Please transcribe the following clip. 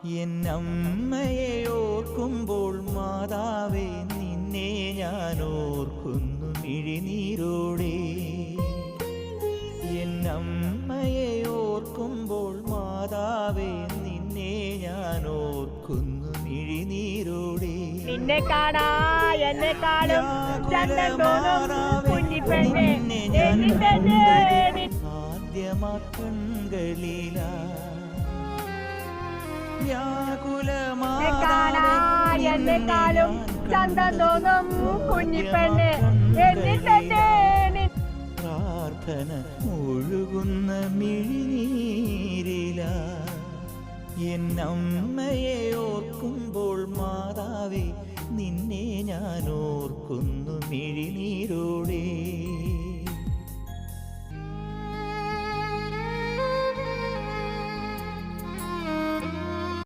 എന്നമ്മയെ ഓർക്കുമ്പോൾ മാതാവേ നിന്നെ ഞാൻ ഓർക്കുന്നു മിഴിനീരോടെ. എന്നമ്മയെ ഓർക്കുമ്പോൾ മാതാവേ നിന്നെ ഞാൻ ഓർക്കുന്നു മിഴിനീരോടെ. നിന്നെ കാണാ എന്നെ കാണും ആദ്യമാക്കൺകളില എന്നെക്കാളും ചന്തം തോന്നും കുഞ്ഞിപ്പെണ്ണ് പ്രാർത്ഥന ഒഴുകുന്ന മിഴിനീരില. എന്നമ്മയെ ഓർക്കുമ്പോൾ മാതാവേ നിന്നെ ഞാൻ ഓർക്കുന്നു മിഴിനീരോടെ.